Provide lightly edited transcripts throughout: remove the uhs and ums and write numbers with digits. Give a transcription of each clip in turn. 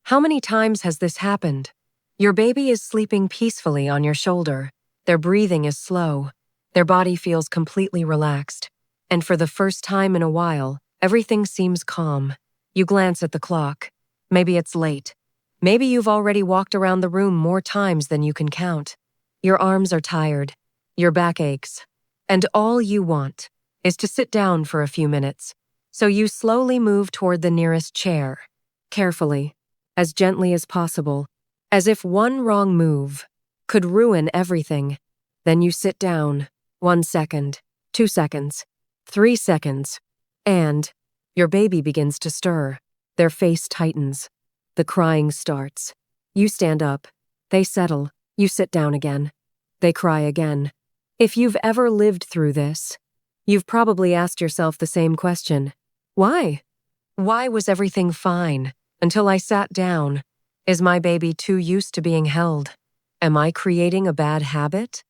How many times has this happened? Your baby is sleeping peacefully on your shoulder. Their breathing is slow. Their body feels completely relaxed. And for the first time in a while, everything seems calm. You glance at the clock. Maybe it's late. Maybe you've already walked around the room more times than you can count. Your arms are tired. Your back aches. And all you want is to sit down for a few minutes. So you slowly move toward the nearest chair. Carefully, as gently as possible, as if one wrong move could ruin everything. Then you sit down. 1 second, 2 seconds, 3 seconds, and your baby begins to stir. Their face tightens. The crying starts. You stand up. They settle. You sit down again. They cry again. If you've ever lived through this, you've probably asked yourself the same question. Why? Why was everything fine until I sat down? Is my baby too used to being held? Am I creating a bad habit?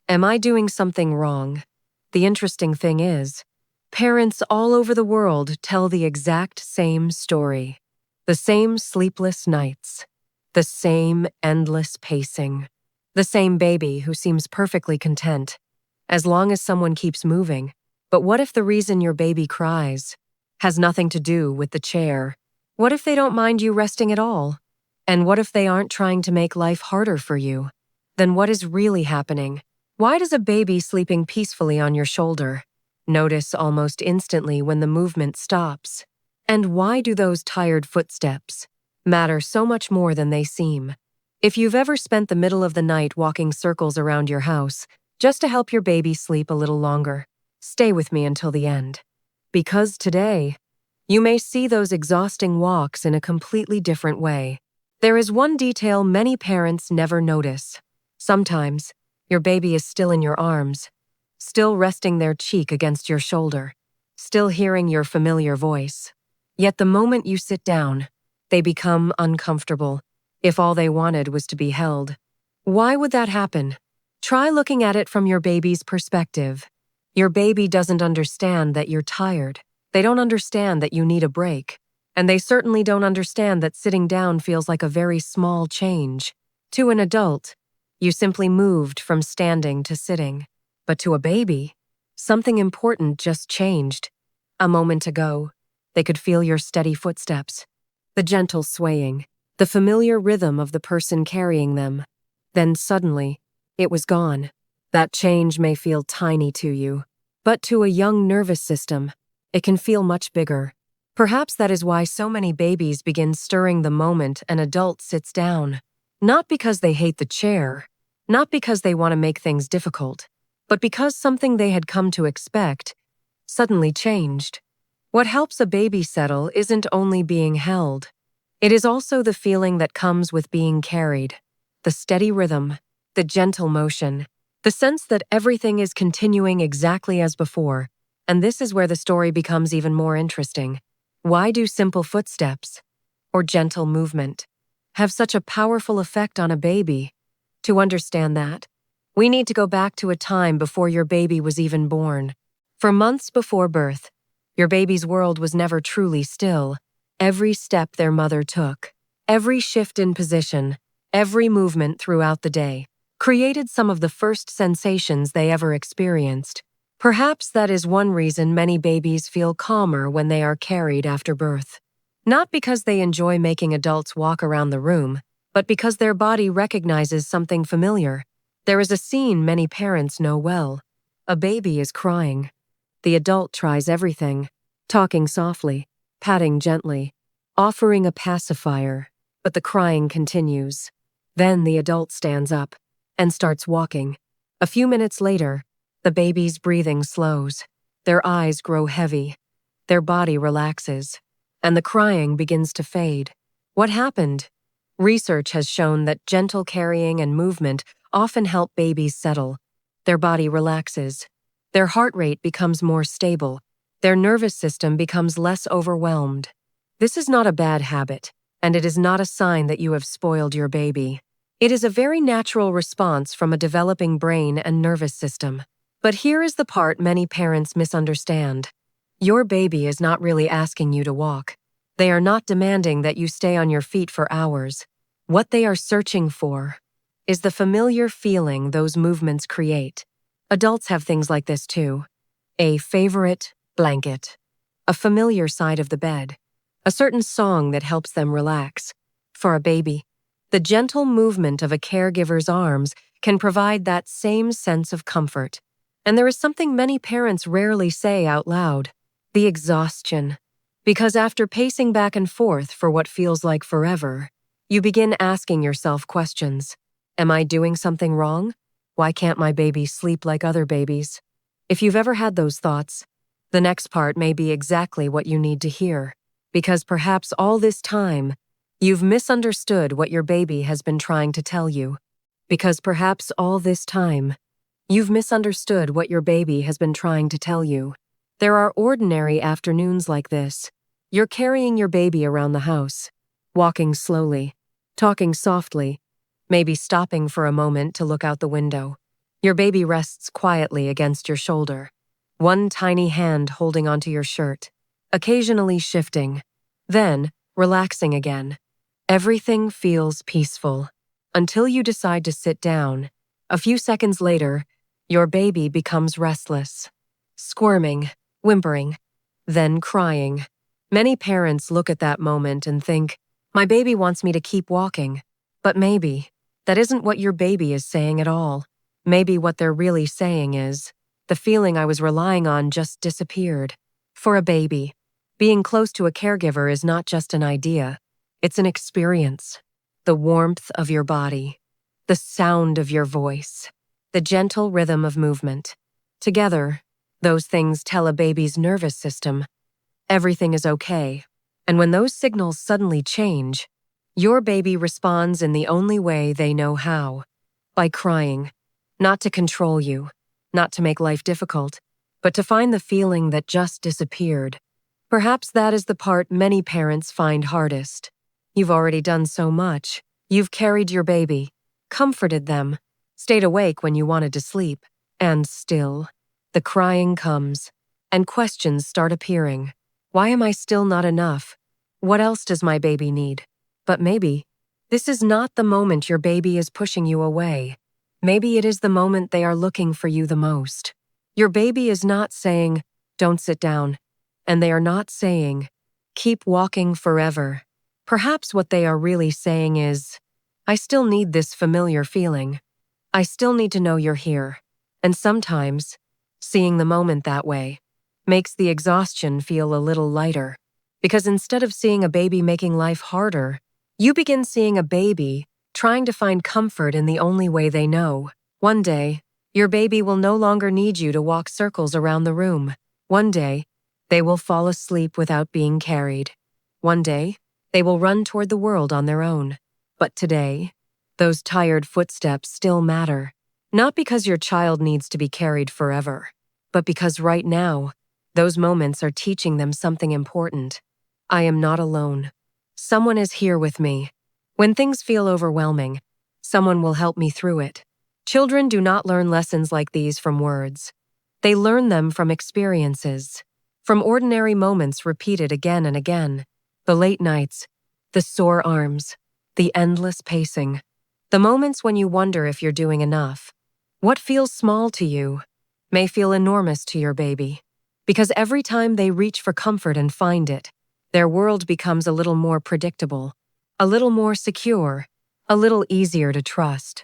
Am I doing something wrong? The interesting thing is, parents all over the world tell the exact same story. The same sleepless nights. The same endless pacing. The same baby who seems perfectly content, as long as someone keeps moving. But what if the reason your baby cries has nothing to do with the chair? What if they don't mind you resting at all? And what if they aren't trying to make life harder for you? Then what is really happening? Why does a baby sleeping peacefully on your shoulder notice almost instantly when the movement stops? And why do those tired footsteps matter so much more than they seem? If you've ever spent the middle of the night walking circles around your house just to help your baby sleep a little longer, stay with me until the end. Because today, you may see those exhausting walks in a completely different way. There is one detail many parents never notice. Sometimes, your baby is still in your arms, still resting their cheek against your shoulder, still hearing your familiar voice. Yet the moment you sit down, they become uncomfortable, if all they wanted was to be held. Why would that happen? Try looking at it from your baby's perspective. Your baby doesn't understand that you're tired. They don't understand that you need a break. And they certainly don't understand that sitting down feels like a very small change. To an adult, you simply moved from standing to sitting. But to a baby, something important just changed. A moment ago, they could feel your steady footsteps, the gentle swaying, the familiar rhythm of the person carrying them. Then suddenly, it was gone. That change may feel tiny to you, but to a young nervous system, it can feel much bigger. Perhaps that is why so many babies begin stirring the moment an adult sits down. Not because they hate the chair, not because they want to make things difficult, but because something they had come to expect suddenly changed. What helps a baby settle isn't only being held. It is also the feeling that comes with being carried, the steady rhythm, the gentle motion, the sense that everything is continuing exactly as before. And this is where the story becomes even more interesting. Why do simple footsteps, or gentle movement, have such a powerful effect on a baby? To understand that, we need to go back to a time before your baby was even born. For months before birth, your baby's world was never truly still. Every step their mother took, every shift in position, every movement throughout the day, created some of the first sensations they ever experienced. Perhaps that is one reason many babies feel calmer when they are carried after birth. Not because they enjoy making adults walk around the room, but because their body recognizes something familiar. There is a scene many parents know well. A baby is crying. The adult tries everything, talking softly, patting gently, offering a pacifier, but the crying continues. Then the adult stands up and starts walking. A few minutes later, the baby's breathing slows. Their eyes grow heavy. Their body relaxes. And the crying begins to fade. What happened? Research has shown that gentle carrying and movement often help babies settle. Their body relaxes. Their heart rate becomes more stable. Their nervous system becomes less overwhelmed. This is not a bad habit, and it is not a sign that you have spoiled your baby. It is a very natural response from a developing brain and nervous system. But here is the part many parents misunderstand. Your baby is not really asking you to walk. They are not demanding that you stay on your feet for hours. What they are searching for is the familiar feeling those movements create. Adults have things like this too. A favorite blanket, a familiar side of the bed, a certain song that helps them relax. For a baby, the gentle movement of a caregiver's arms can provide that same sense of comfort. And there is something many parents rarely say out loud: the exhaustion. Because after pacing back and forth for what feels like forever, you begin asking yourself questions. Am I doing something wrong? Why can't my baby sleep like other babies? If you've ever had those thoughts, the next part may be exactly what you need to hear. Because perhaps all this time, you've misunderstood what your baby has been trying to tell you. Because perhaps all this time, you've misunderstood what your baby has been trying to tell you. There are ordinary afternoons like this. You're carrying your baby around the house, walking slowly, talking softly, maybe stopping for a moment to look out the window. Your baby rests quietly against your shoulder, one tiny hand holding onto your shirt, occasionally shifting, then relaxing again. Everything feels peaceful until you decide to sit down. A few seconds later, your baby becomes restless, squirming, whimpering, then crying. Many parents look at that moment and think, my baby wants me to keep walking. But maybe that isn't what your baby is saying at all. Maybe what they're really saying is, the feeling I was relying on just disappeared. For a baby, being close to a caregiver is not just an idea, it's an experience. The warmth of your body, the sound of your voice, the gentle rhythm of movement. Together, those things tell a baby's nervous system everything is okay. And when those signals suddenly change, your baby responds in the only way they know how, by crying. Not to control you, not to make life difficult, but to find the feeling that just disappeared. Perhaps that is the part many parents find hardest. You've already done so much. You've carried your baby, comforted them, stayed awake when you wanted to sleep, and still, the crying comes, and questions start appearing. Why am I still not enough? What else does my baby need? But maybe this is not the moment your baby is pushing you away. Maybe it is the moment they are looking for you the most. Your baby is not saying, don't sit down, and they are not saying, keep walking forever. Perhaps what they are really saying is, I still need this familiar feeling. I still need to know you're here. And sometimes, seeing the moment that way makes the exhaustion feel a little lighter. Because instead of seeing a baby making life harder, you begin seeing a baby trying to find comfort in the only way they know. One day, your baby will no longer need you to walk circles around the room. One day, they will fall asleep without being carried. One day, they will run toward the world on their own. But today, those tired footsteps still matter. Not because your child needs to be carried forever, but because right now, those moments are teaching them something important. I am not alone. Someone is here with me. When things feel overwhelming, someone will help me through it. Children do not learn lessons like these from words. They learn them from experiences, from ordinary moments repeated again and again. The late nights, the sore arms, the endless pacing, the moments when you wonder if you're doing enough. What feels small to you may feel enormous to your baby. Because every time they reach for comfort and find it, their world becomes a little more predictable, a little more secure, a little easier to trust.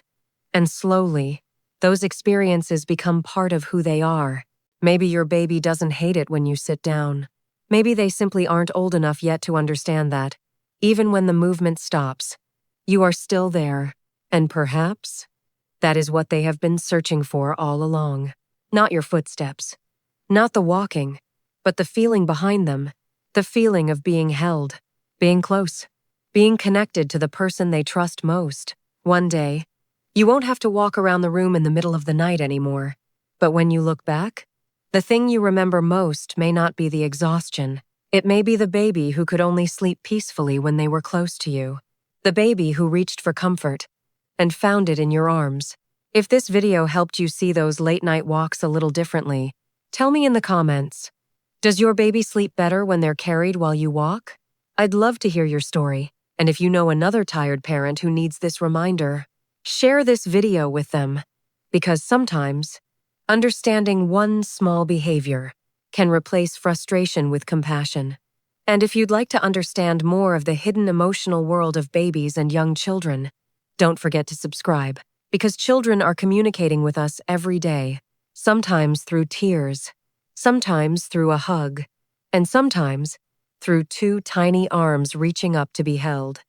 And slowly, those experiences become part of who they are. Maybe your baby doesn't hate it when you sit down. Maybe they simply aren't old enough yet to understand that, even when the movement stops, you are still there. And perhaps that is what they have been searching for all along. Not your footsteps. Not the walking, but the feeling behind them, the feeling of being held, being close, being connected to the person they trust most. One day, you won't have to walk around the room in the middle of the night anymore. But when you look back, the thing you remember most may not be the exhaustion. It may be the baby who could only sleep peacefully when they were close to you. The baby who reached for comfort and found it in your arms. If this video helped you see those late-night walks a little differently, tell me in the comments. Does your baby sleep better when they're carried while you walk? I'd love to hear your story, and if you know another tired parent who needs this reminder, share this video with them. Because sometimes, understanding one small behavior can replace frustration with compassion. And if you'd like to understand more of the hidden emotional world of babies and young children, don't forget to subscribe, because children are communicating with us every day, sometimes through tears, sometimes through a hug, and sometimes through two tiny arms reaching up to be held.